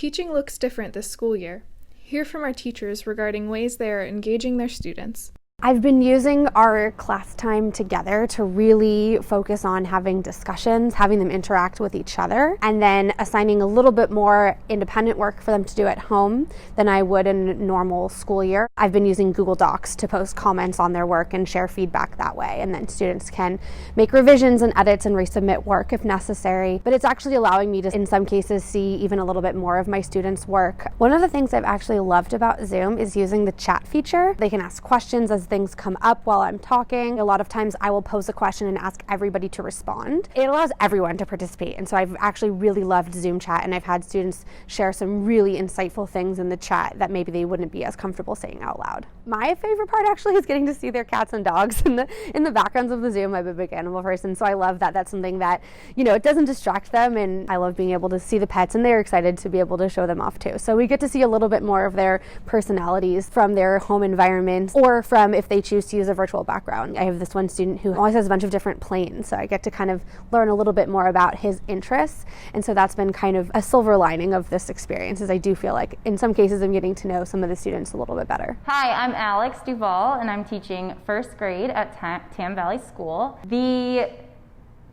Teaching looks different this school year. Hear from our teachers regarding ways they are engaging their students. I've been using our class time together to really focus on having discussions, having them interact with each other, and then assigning a little bit more independent work for them to do at home than I would in a normal school year. I've been using Google Docs to post comments on their work and share feedback that way, and then students can make revisions and edits and resubmit work if necessary. But it's actually allowing me to, in some cases, see even a little bit more of my students' work. One of the things I've actually loved about Zoom is using the chat feature. They can ask questions as things come up while I'm talking. A lot of times I will pose a question and ask everybody to respond. It allows everyone to participate, and so I've actually really loved Zoom chat, and I've had students share some really insightful things in the chat that maybe they wouldn't be as comfortable saying out loud. My favorite part actually is getting to see their cats and dogs in the backgrounds of the Zoom. I'm a big animal person, so I love that. That's something that, it doesn't distract them, and I love being able to see the pets, and they're excited to be able to show them off too. So we get to see a little bit more of their personalities from their home environment, or from if they choose to use a virtual background. I have this one student who always has a bunch of different planes, so I get to kind of learn a little bit more about his interests, and so that's been kind of a silver lining of this experience, is I do feel like in some cases I'm getting to know some of the students a little bit better. Hi, I'm Alex DUVAL, and I'm teaching first grade at Tam Valley School. The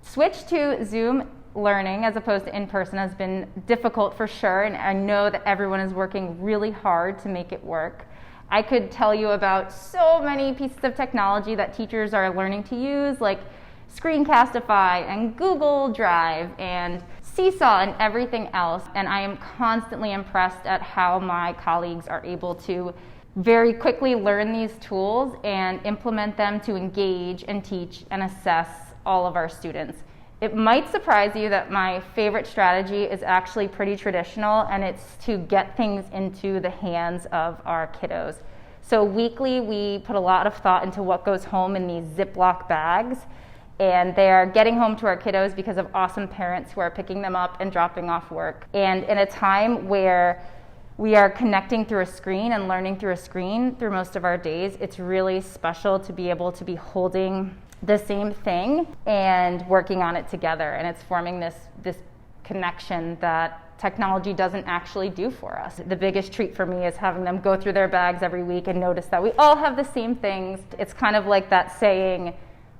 switch to Zoom learning as opposed to in person has been difficult for sure, and I know that everyone is working really hard to make it work. I could tell you about so many pieces of technology that teachers are learning to use, like Screencastify and Google Drive and Seesaw and everything else, and I am constantly impressed at how my colleagues are able to very quickly learn these tools and implement them to engage and teach and assess all of our students. It might surprise you that my favorite strategy is actually pretty traditional, and it's to get things into the hands of our kiddos. So weekly, we put a lot of thought into what goes home in these Ziploc bags, and they are getting home to our kiddos because of awesome parents who are picking them up and dropping off work. And in a time where we are connecting through a screen and learning through a screen through most of our days, it's really special to be able to be holding the same thing and working on it together, and it's forming this connection that technology doesn't actually do for us. The biggest treat for me is having them go through their bags every week and notice that we all have the same things. It's kind of like that saying,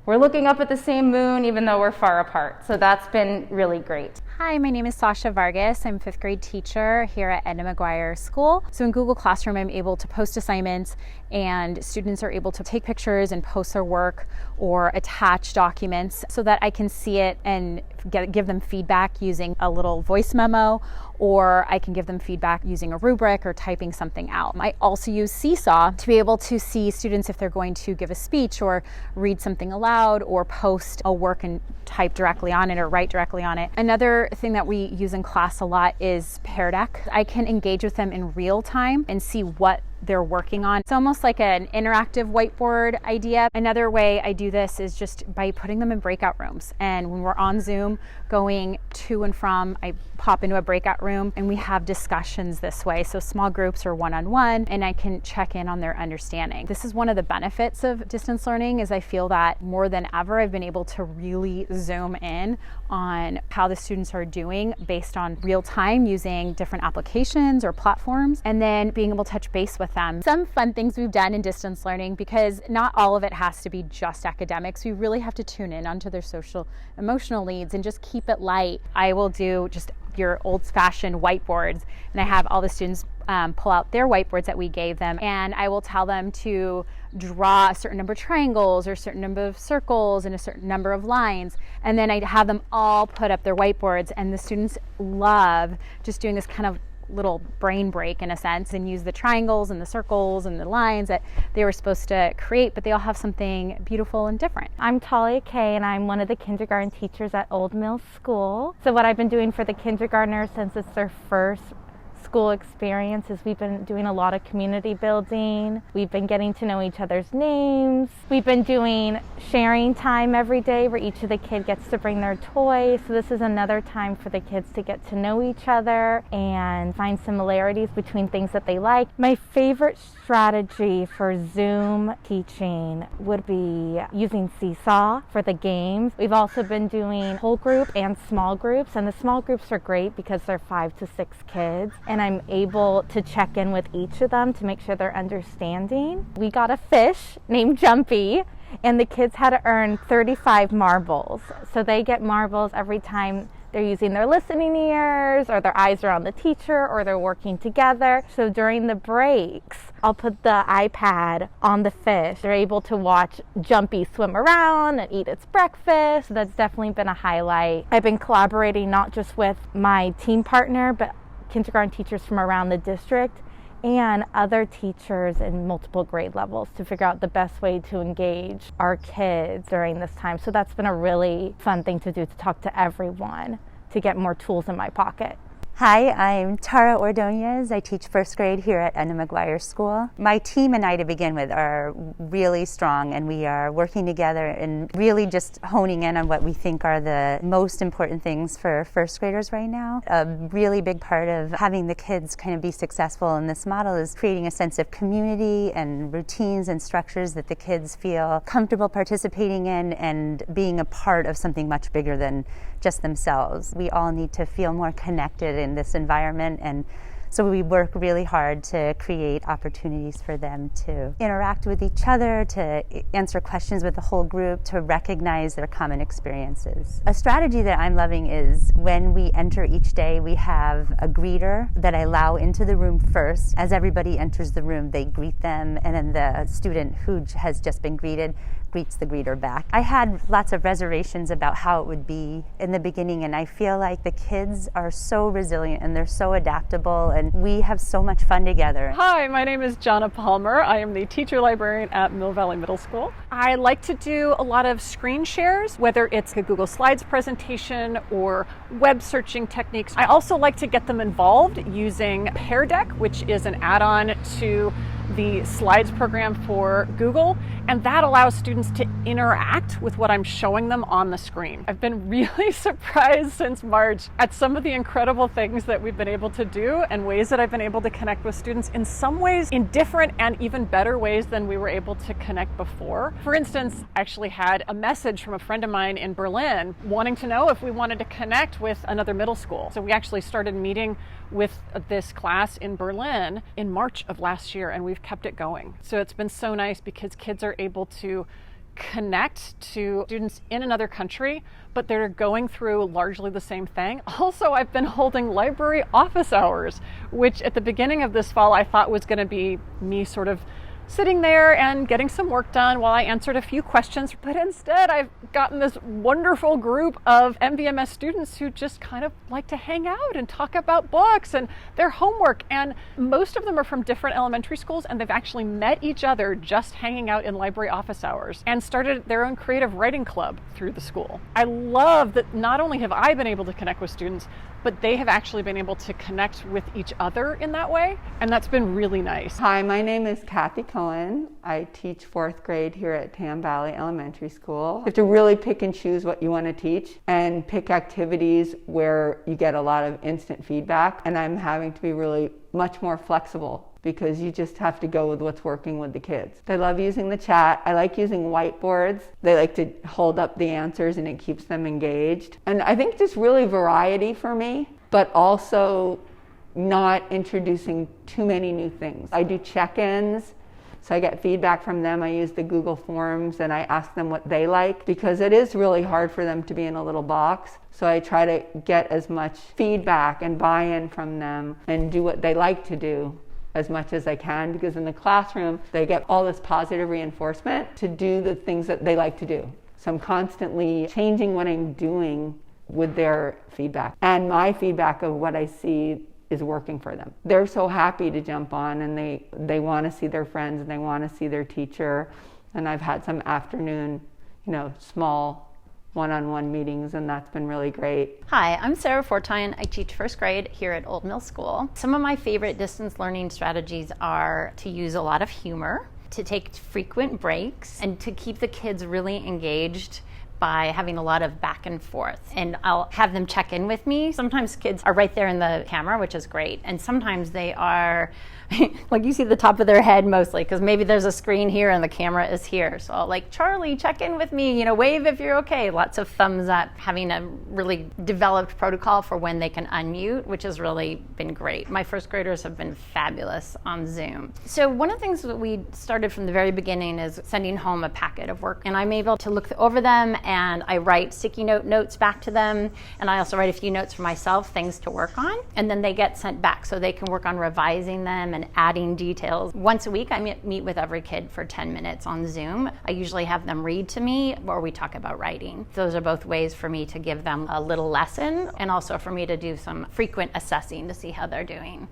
we're looking up at the same moon even though we're far apart. So that's been really great. Hi, my name is SASHA VARGAS. I'm a fifth grade teacher here at Edna McGuire School. So in Google Classroom, I'm able to post assignments, and students are able to take pictures and post their work or attach documents so that I can see it and give them feedback using a little voice memo, or I can give them feedback using a rubric or typing something out. I also use Seesaw to be able to see students if they're going to give a speech or read something aloud or post a work and type directly on it or write directly on it. Another thing that we use in class a lot is Pear Deck. I can engage with them in real time and see what they're working on. It's almost like an interactive whiteboard idea. Another way I do this is just by putting them in breakout rooms. And when we're on Zoom going to and from, I pop into a breakout room and we have discussions this way. So small groups or one-on-one, and I can check in on their understanding. This is one of the benefits of distance learning, is I feel that more than ever I've been able to really zoom in on how the students are doing based on real time using different applications or platforms, and then being able to touch base with them. Some fun things we've done in distance learning, because not all of it has to be just academics. We really have to tune in onto their social emotional needs and just keep it light. I will do just your old-fashioned whiteboards, and I have all the students pull out their whiteboards that we gave them, and I will tell them to draw a certain number of triangles or a certain number of circles and a certain number of lines, and then I have them all put up their whiteboards, and the students love just doing this kind of little brain break in a sense, and use the triangles and the circles and the lines that they were supposed to create, but they all have something beautiful and different. I'm TALIA, and I'm one of the kindergarten teachers at Old Mill School. So what I've been doing for the kindergartners since it's their first school experience is we've been doing a lot of community building. We've been getting to know each other's names. We've been doing sharing time every day where each of the kids gets to bring their toys. So this is another time for the kids to get to know each other and find similarities between things that they like. My favorite strategy for Zoom teaching would be using Seesaw for the games. We've also been doing whole group and small groups, and the small groups are great because they're 5 to 6 kids. and I'm able to check in with each of them to make sure they're understanding. We got a fish named Jumpy, and the kids had to earn 35 marbles. So they get marbles every time they're using their listening ears, or their eyes are on the teacher, or they're working together. So during the breaks, I'll put the iPad on the fish. They're able to watch Jumpy swim around and eat its breakfast. That's definitely been a highlight. I've been collaborating not just with my team partner, but kindergarten teachers from around the district and other teachers in multiple grade levels to figure out the best way to engage our kids during this time. So that's been a really fun thing to do, to talk to everyone, to get more tools in my pocket. Hi, I'm Tara Ordonez. I teach first grade here at Edna McGuire School. My team and I, to begin with, are really strong, and we are working together and really just honing in on what we think are the most important things for first graders right now. A really big part of having the kids kind of be successful in this model is creating a sense of community and routines and structures that the kids feel comfortable participating in and being a part of something much bigger than just themselves. We all need to feel more connected in this environment, and so we work really hard to create opportunities for them to interact with each other, to answer questions with the whole group, to recognize their common experiences. A strategy that I'm loving is when we enter each day, we have a greeter that I allow into the room first. As everybody enters the room, they greet them, and then the student who has just been greeted greets the greeter back. I had lots of reservations about how it would be in the beginning, and I feel like the kids are so resilient and they're so adaptable, and we have so much fun together. Hi, my name is Jonna Palmer. I am the teacher librarian at Mill Valley Middle School. I like to do a lot of screen shares, whether it's a Google Slides presentation or web searching techniques. I also like to get them involved using Pear Deck, which is an add-on to the slides program for Google, and that allows students to interact with what I'm showing them on the screen. I've been really surprised since March at some of the incredible things that we've been able to do and ways that I've been able to connect with students, in some ways in different and even better ways than we were able to connect before. For instance, I actually had a message from a friend of mine in Berlin wanting to know if we wanted to connect with another middle school. So we actually started meeting with this class in Berlin in March of last year, and we've kept it going. So it's been so nice because kids are able to connect to students in another country, but they're going through largely the same thing. Also, I've been holding library office hours, which at the beginning of this fall I thought was going to be me sort of sitting there and getting some work done while I answered a few questions. But instead, I've gotten this wonderful group of MVMS students who just kind of like to hang out and talk about books and their homework. And most of them are from different elementary schools, and they've actually met each other just hanging out in library office hours and started their own creative writing club through the school. I love that not only have I been able to connect with students, but they have actually been able to connect with each other in that way, and that's been really nice. Hi, my name is CATHY Cohen. I teach 4th grade here at Tam Valley Elementary School. You have to really pick and choose what you want to teach and pick activities where you get a lot of instant feedback, and I'm having to be really much more flexible because you just have to go with what's working with the kids. They love using the chat. I like using whiteboards. They like to hold up the answers and it keeps them engaged. And I think just really variety for me, but also not introducing too many new things. I do check-ins, so I get feedback from them. I use the Google Forms and I ask them what they like, because it is really hard for them to be in a little box. So I try to get as much feedback and buy-in from them and do what they like to do as much as I can, because in the classroom they get all this positive reinforcement to do the things that they like to do. So I'm constantly changing what I'm doing with their feedback, and my feedback of what I see is working for them. They're so happy to jump on, and they want to see their friends and they want to see their teacher. And I've had some afternoon, small one-on-one meetings, and that's been really great. Hi, I'm Sarah Fortine. I teach first grade here at Old Mill School. Some of my favorite distance learning strategies are to use a lot of humor, to take frequent breaks, and to keep the kids really engaged by having a lot of back and forth. And I'll have them check in with me. Sometimes kids are right there in the camera, which is great. And sometimes they are like you see the top of their head mostly, because maybe there's a screen here and the camera is here. So I'll like, Charlie, check in with me, wave if you're okay. Lots of thumbs up, having a really developed protocol for when they can unmute, which has really been great. My first graders have been fabulous on Zoom. So one of the things that we started from the very beginning is sending home a packet of work, and I'm able to look over them, and I write sticky notes back to them, and I also write a few notes for myself, things to work on, and then they get sent back so they can work on revising them and adding details. Once a week, I meet with every kid for 10 minutes on Zoom. I usually have them read to me, or we talk about writing. Those are both ways for me to give them a little lesson, and also for me to do some frequent assessing to see how they're doing.